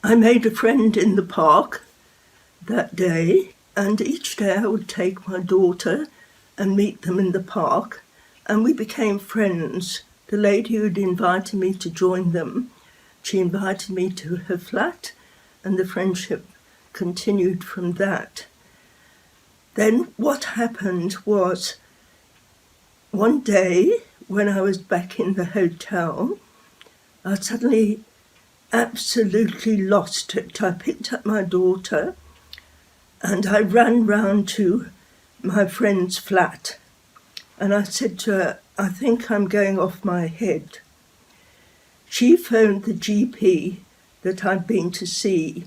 I made a friend in the park that day, and each day I would take my daughter and meet them in the park, and we became friends. The lady who'd invited me to join them, she invited me to her flat, and the friendship continued from that. Then what happened was, one day when I was back in the hotel, I suddenly absolutely lost it. I picked up my daughter and I ran round to my friend's flat, and I said to her, I think I'm going off my head. She phoned the GP that I'd been to see.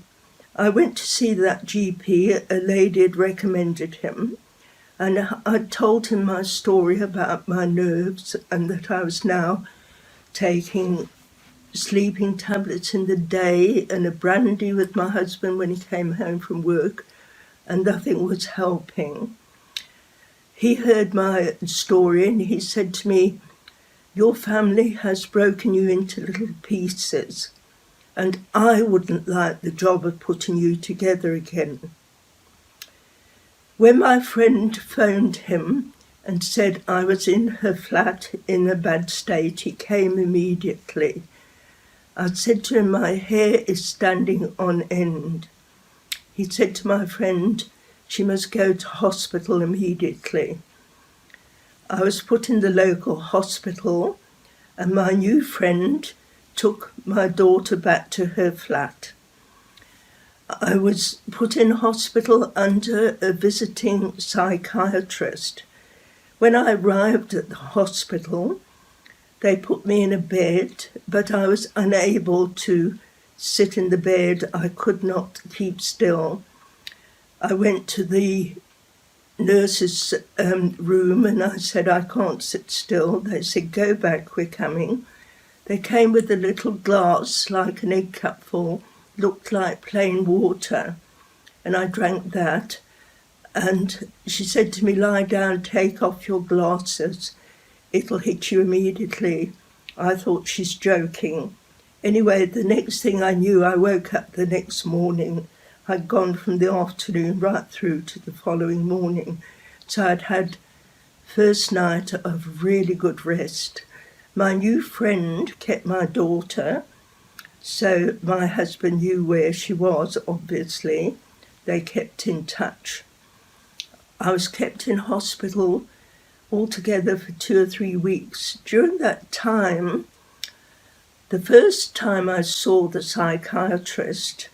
I went to see that GP, a lady had recommended him, and I told him my story about my nerves and that I was now taking sleeping tablets in the day and a brandy with my husband when he came home from work, and nothing was helping. He heard my story and he said to me, your family has broken you into little pieces, and I wouldn't like the job of putting you together again. When my friend phoned him and said I was in her flat in a bad state, he came immediately. I said to him, my hair is standing on end. He said to my friend, she must go to hospital immediately. I was put in the local hospital, and my new friend took my daughter back to her flat. I was put in hospital under a visiting psychiatrist. When I arrived at the hospital, they put me in a bed, but I was unable to sit in the bed. I could not keep still. I went to the nurse's room and I said, I can't sit still. They said, go back, we're coming. They came with a little glass, like an egg cupful, looked like plain water, and I drank that. And she said to me, lie down, take off your glasses. It'll hit you immediately. I thought she's joking. Anyway, the next thing I knew, I woke up the next morning. I'd gone from the afternoon right through to the following morning. So I'd had first night of really good rest. My new friend kept my daughter, so my husband knew where she was, obviously. They kept in touch. I was kept in hospital altogether for 2 or 3 weeks. During that time, the first time I saw the psychiatrist,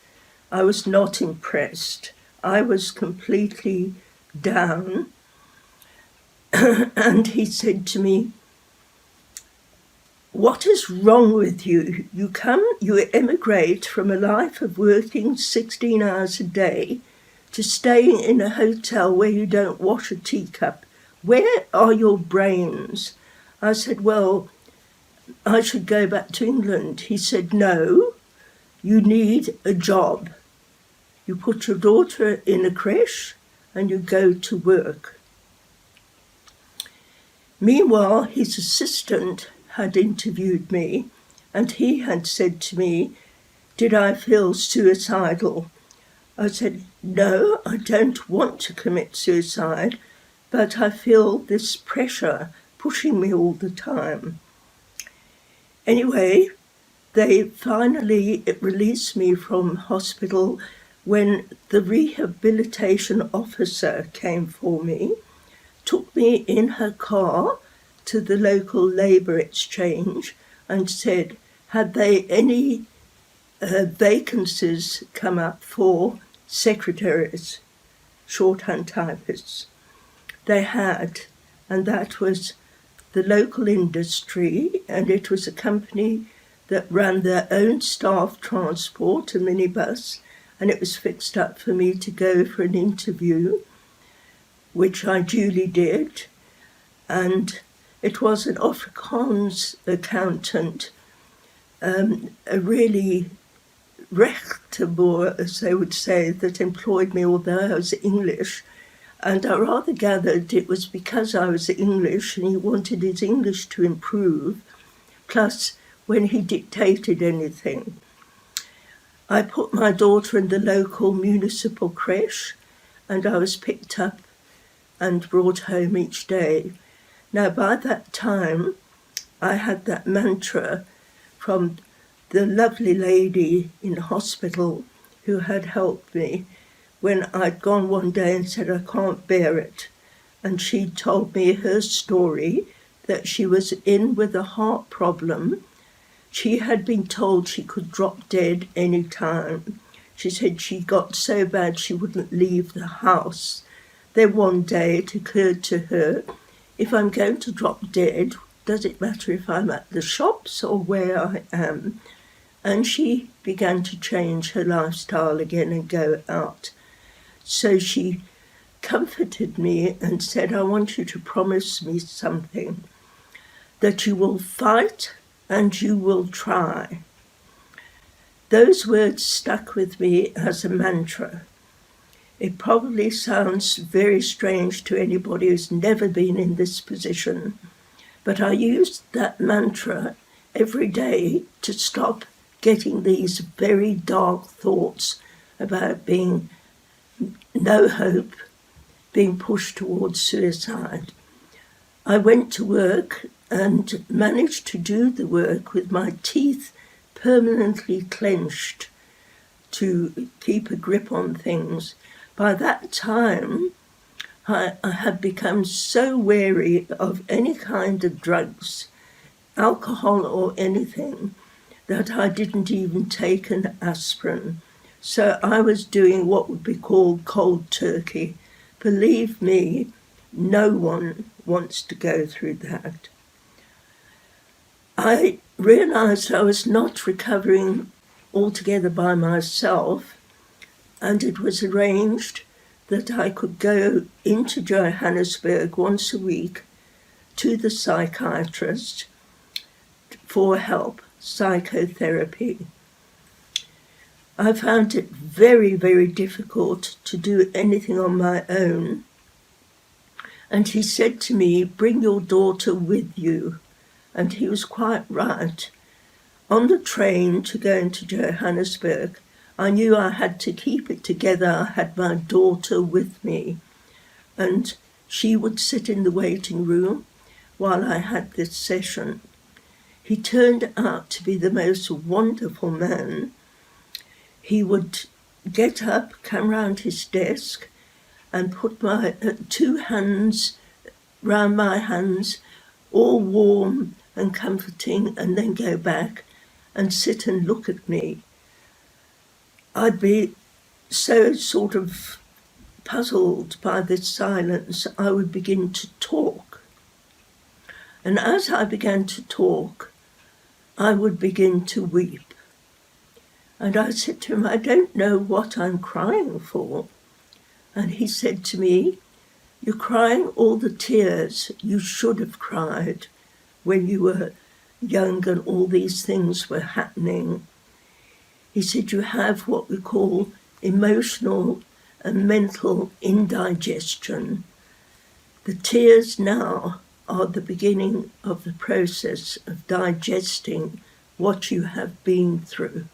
I was not impressed. I was completely down. And he said to me, what is wrong with you? You emigrate from a life of working 16 hours a day to staying in a hotel where you don't wash a teacup. Where are your brains? I said, well, I should go back to England. He said, no, you need a job. You put your daughter in a creche and you go to work. Meanwhile, his assistant had interviewed me and he had said to me, did I feel suicidal? I said, no, I don't want to commit suicide, but I feel this pressure pushing me all the time. Anyway, they finally released me from hospital when the rehabilitation officer came for me, took me in her car to the local labour exchange and said, had they any vacancies come up for secretaries, shorthand typists? They had, and that was the local industry, and it was a company that ran their own staff transport, a minibus, and it was fixed up for me to go for an interview, which I duly did, and it was an Afrikaans accountant, a really rechteboer, as they would say, that employed me, although I was English. And I rather gathered it was because I was English and he wanted his English to improve, plus when he dictated anything. I put my daughter in the local municipal creche, and I was picked up and brought home each day. Now, by that time, I had that mantra from the lovely lady in hospital who had helped me when I'd gone one day and said, I can't bear it. And she told me her story, that she was in with a heart problem. She had been told she could drop dead any time. She said she got so bad she wouldn't leave the house. Then one day it occurred to her, if I'm going to drop dead, does it matter if I'm at the shops or where I am? And she began to change her lifestyle again and go out. So she comforted me and said, I want you to promise me something, that you will fight and you will try. Those words stuck with me as a mantra. It probably sounds very strange to anybody who's never been in this position, but I used that mantra every day to stop getting these very dark thoughts about being no hope, being pushed towards suicide. I went to work and managed to do the work with my teeth permanently clenched to keep a grip on things. By that time, I had become so wary of any kind of drugs, alcohol or anything, that I didn't even take an aspirin. So I was doing what would be called cold turkey. Believe me, no one wants to go through that. I realised I was not recovering altogether by myself, and it was arranged that I could go into Johannesburg once a week to the psychiatrist for help, psychotherapy. I found it very, very difficult to do anything on my own. And he said to me, bring your daughter with you. And he was quite right. On the train to go into Johannesburg, I knew I had to keep it together. I had my daughter with me, and she would sit in the waiting room while I had this session. He turned out to be the most wonderful man. He would get up, come round his desk, and put my 2 hands round my hands, all warm and comforting, and then go back and sit and look at me. I'd be so sort of puzzled by this silence, I would begin to talk. And as I began to talk, I would begin to weep. And I said to him, I don't know what I'm crying for. And he said to me, you're crying all the tears you should have cried when you were young and all these things were happening. He said, you have what we call emotional and mental indigestion. The tears now are the beginning of the process of digesting what you have been through.